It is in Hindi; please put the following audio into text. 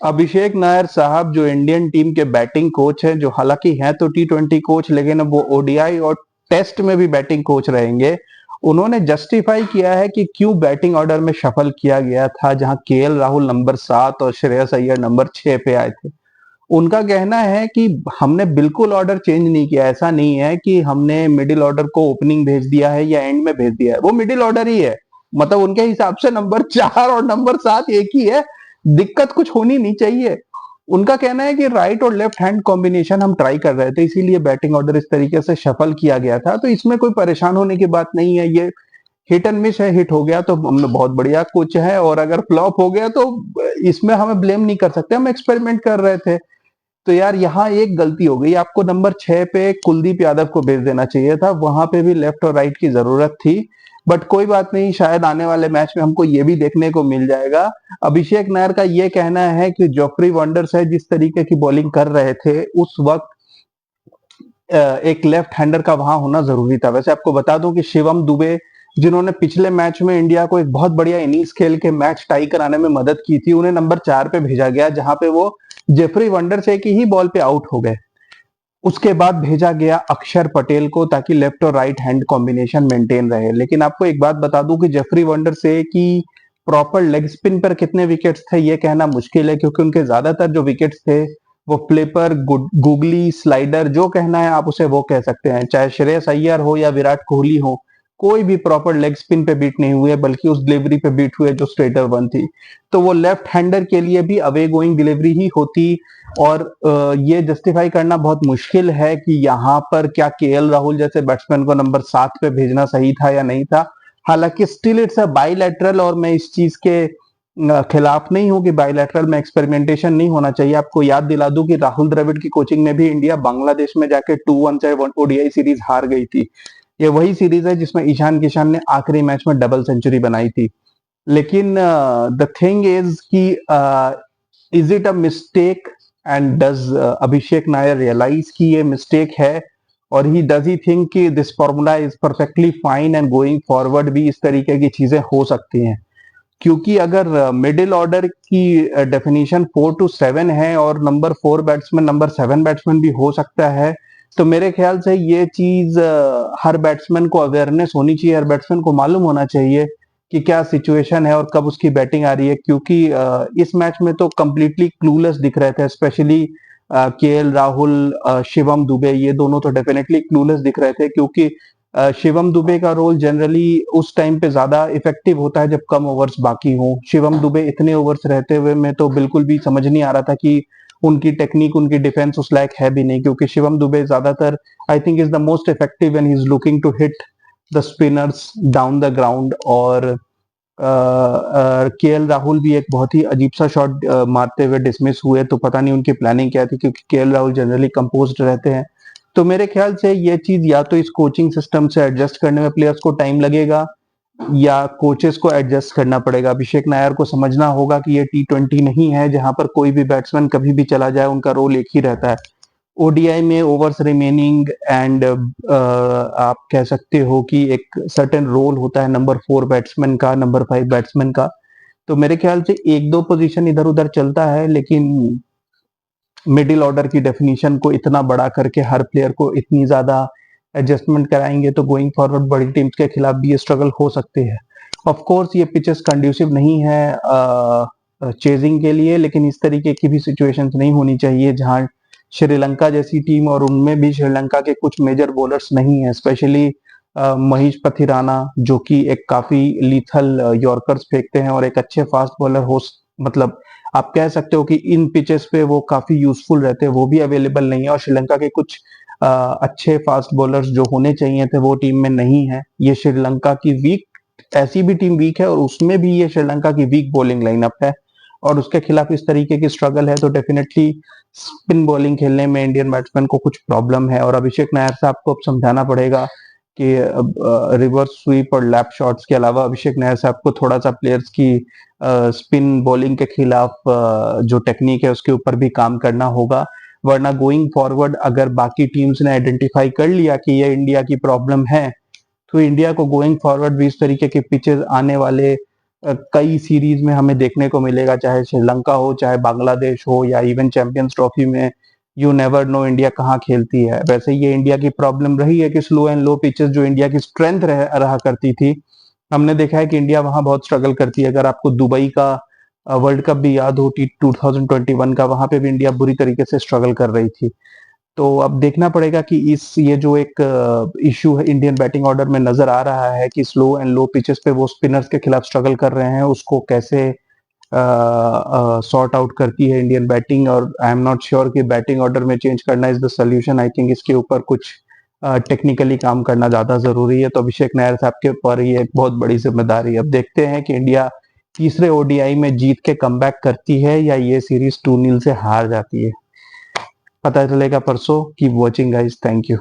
अभिषेक नायर साहब जो इंडियन टीम के बैटिंग कोच हैं, जो हालांकि हैं तो T20 कोच, लेकिन अब वो ओडीआई और टेस्ट में भी बैटिंग कोच रहेंगे। उन्होंने जस्टिफाई किया है कि क्यों बैटिंग ऑर्डर में शफल किया गया था, जहां केएल राहुल नंबर 7 और श्रेयस अय्यर नंबर 6 पे आए थे। उनका कहना है कि हमने बिल्कुल ऑर्डर चेंज नहीं किया, ऐसा नहीं है कि हमने मिडिल ऑर्डर को ओपनिंग भेज दिया है या एंड में भेज दिया है, वो मिडिल ऑर्डर ही है। मतलब उनके हिसाब से नंबर 4 और नंबर 7 एक ही है, दिक्कत कुछ होनी नहीं चाहिए। उनका कहना है कि राइट और लेफ्ट हैंड कॉम्बिनेशन हम ट्राई कर रहे थे, इसीलिए बैटिंग ऑर्डर इस तरीके से शफल किया गया था, तो इसमें कोई परेशान होने की बात नहीं है। ये हिट एंड मिस है, हिट हो गया तो हमने बहुत बढ़िया कोच है, और अगर फ्लॉप हो गया तो इसमें हमें ब्लेम नहीं कर सकते, हम एक्सपेरिमेंट कर रहे थे। तो यार यहाँ एक गलती हो गई, आपको नंबर 6 पे कुलदीप यादव को भेज देना चाहिए था, वहां पे भी लेफ्ट और राइट की जरूरत थी। बट कोई बात नहीं, शायद आने वाले मैच में हमको ये भी देखने को मिल जाएगा। अभिषेक नायर का ये कहना है कि जोफ्री वंडर्स है जिस तरीके की बॉलिंग कर रहे थे उस वक्त एक लेफ्ट हैंडर का वहां होना जरूरी था। वैसे आपको बता दूं कि शिवम दुबे, जिन्होंने पिछले मैच में इंडिया को एक बहुत बढ़िया इनिंग्स खेल के मैच टाई कराने में मदद की थी, उन्हें नंबर 4 पे भेजा गया, जहां पे वो जेफरी वंडर से की ही बॉल पे आउट हो गए। उसके बाद भेजा गया अक्षर पटेल को, ताकि लेफ्ट और राइट हैंड कॉम्बिनेशन मेंटेन रहे। लेकिन आपको एक बात बता दूं कि जेफरी वंडर से की प्रॉपर लेग स्पिन पर कितने विकेट्स थे ये कहना मुश्किल है, क्योंकि उनके ज्यादातर जो विकेट्स थे वो फ्लिपर, गुगली, स्लाइडर, जो कहना है आप उसे वो कह सकते हैं। चाहे श्रेयस अय्यर हो या विराट कोहली हो, कोई भी प्रॉपर लेग स्पिन पे बीट नहीं हुए, बल्कि उस डिलीवरी पे बीट हुए जो स्ट्रेटर वन थी। तो वो लेफ्ट हैंडर के लिए भी अवे गोइंग डिलीवरी ही होती। और ये जस्टिफाई करना बहुत मुश्किल है कि यहाँ पर क्या केएल राहुल जैसे बैट्समैन को नंबर 7 पे भेजना सही था या नहीं था। हालांकि स्टिल इट्स अ बाइलैटरल, और मैं इस चीज के खिलाफ नहीं हूं कि बाइलैटरल में एक्सपेरिमेंटेशन नहीं होना चाहिए। आपको याद दिला दूं कि राहुल द्रविड़ की कोचिंग में भी इंडिया बांग्लादेश में जाके 2-1 से ओडीआई सीरीज हार गई थी। ये वही सीरीज है जिसमें ईशान किशन ने आखिरी मैच में डबल सेंचुरी बनाई थी। लेकिन द थिंग इज कि is it a mistake, and does Abhishek Nayar realize कि ये मिस्टेक है, और ही डज ही थिंक कि this formula is perfectly fine and going forward भी इस तरीके की चीजें हो सकती हैं। क्योंकि अगर मिडिल ऑर्डर की डेफिनेशन 4 to 7 है और नंबर 4 बैट्समैन नंबर 7 बैट्समैन भी हो सकता है, तो मेरे ख्याल से ये चीज हर बैट्समैन को अवेयरनेस होनी चाहिए, हर बैट्समैन को मालूम होना चाहिए कि क्या सिचुएशन है और कब उसकी बैटिंग आ रही है। क्योंकि इस मैच में तो कंप्लीटली क्लूलेस दिख रहे थे, स्पेशली केएल राहुल, शिवम दुबे, ये दोनों तो डेफिनेटली क्लूलेस दिख रहे थे। क्योंकि शिवम दुबे का रोल जनरली उस टाइम पे ज्यादा इफेक्टिव होता है जब कम ओवर्स बाकी हों। शिवम दुबे इतने ओवर्स रहते हुए मैं तो बिल्कुल भी समझ नहीं आ रहा था कि उनकी टेक्निक, उनकी डिफेंस उस लायक है भी नहीं, क्योंकि शिवम दुबे ज्यादातर I think is the most effective when he is looking to hit the spinners down the ground. और केएल राहुल भी एक बहुत ही अजीब सा शॉट मारते हुए डिसमिस हुए, तो पता नहीं उनकी प्लानिंग क्या थी, क्योंकि केएल राहुल जनरली कंपोज्ड रहते हैं। तो मेरे ख्याल से ये चीज या तो इस कोचिंग सिस्टम से एडजस्ट करने में प्लेयर्स को टाइम लगेगा, या कोचेस को एडजस्ट करना पड़ेगा। अभिषेक नायर को समझना होगा कि ये T20 नहीं है जहां पर कोई भी बैट्समैन कभी भी चला जाए, उनका रोल एक ही रहता है। ओडीआई में ओवर्स रिमेनिंग एंड आप कह सकते हो कि एक सर्टेन रोल होता है नंबर 4 बैट्समैन का, नंबर 5 बैट्समैन का। तो मेरे ख्याल से एक दो पोजीशन इधर उधर चलता है, लेकिन मिडिल ऑर्डर की डेफिनेशन को इतना बड़ा करके हर प्लेयर को इतनी ज्यादा एडजस्टमेंट कराएंगे तो गोइंग फॉरवर्ड बड़ी टीम्स के खिलाफ भी ये स्ट्रगल हो सकते हैं। ऑफ कोर्स ये पिचेस कंड्यूसिव नहीं है चेजिंग के लिए, लेकिन इस तरीके की भी सिचुएशंस नहीं होनी चाहिए जहां श्रीलंका जैसी टीम, और उनमें भी श्रीलंका के कुछ मेजर बॉलर्स नहीं है, स्पेशली महेश पथिराना, जो कि एक काफी लीथल यॉर्कर्स फेंकते हैं और एक अच्छे फास्ट बॉलर हो। मतलब आप कह सकते हो कि इन पिचेस पे वो काफी यूजफुल रहते हैं, वो भी अवेलेबल नहीं है। और श्रीलंका के कुछ अच्छे फास्ट बॉलर्स जो होने चाहिए थे वो टीम में नहीं है। ये श्रीलंका की वीक, ऐसी भी टीम वीक है और उसमें भी ये श्रीलंका की वीक बॉलिंग लाइनअप है, और उसके खिलाफ इस तरीके की स्ट्रगल है, तो डेफिनेटली स्पिन बॉलिंग खेलने में इंडियन बैट्समैन को कुछ प्रॉब्लम है। और अभिषेक नायर साहब को अब समझाना पड़ेगा कि रिवर्स स्वीप और लैप शॉट्स के अलावा अभिषेक नायर साहब को थोड़ा सा प्लेयर्स की स्पिन बॉलिंग के खिलाफ जो टेक्निक है उसके ऊपर भी काम करना होगा। वरना गोइंग फॉरवर्ड अगर बाकी टीम्स ने आइडेंटिफाई कर लिया कि ये इंडिया की प्रॉब्लम है, तो इंडिया को गोइंग फॉरवर्ड भी इस तरीके के पिचेस आने वाले कई सीरीज में हमें देखने को मिलेगा, चाहे श्रीलंका हो, चाहे बांग्लादेश हो, या इवन चैंपियंस ट्रॉफी में यू नेवर नो इंडिया कहाँ खेलती है। वैसे ये इंडिया की प्रॉब्लम रही है कि स्लो एंड लो पिचेस जो इंडिया की स्ट्रेंथ रहा करती थी, हमने देखा है कि इंडिया वहां बहुत स्ट्रगल करती है। अगर आपको दुबई का वर्ल्ड कप भी याद हो, 2021 का, वहां पे भी इंडिया बुरी तरीके से स्ट्रगल कर रही थी। तो अब देखना पड़ेगा कि इस ये जो एक इशू है इंडियन बैटिंग ऑर्डर में नजर आ रहा है कि स्लो एंड लो पिचेस पे वो स्पिनर्स के खिलाफ स्ट्रगल कर रहे हैं, उसको कैसे सॉर्ट आउट करती है इंडियन बैटिंग। और आई एम नॉट श्योर कि बैटिंग ऑर्डर में चेंज करना is the solution. I think इसके ऊपर कुछ टेक्निकली काम करना ज्यादा जरूरी है। तो अभिषेक नायर साहब के ऊपर ये एक बहुत बड़ी जिम्मेदारी है। अब देखते हैं कि इंडिया तीसरे ओडीआई में जीत के कमबैक करती है या ये सीरीज 2-0 से हार जाती है। पता चलेगा परसों। Keep watching guys, thank you.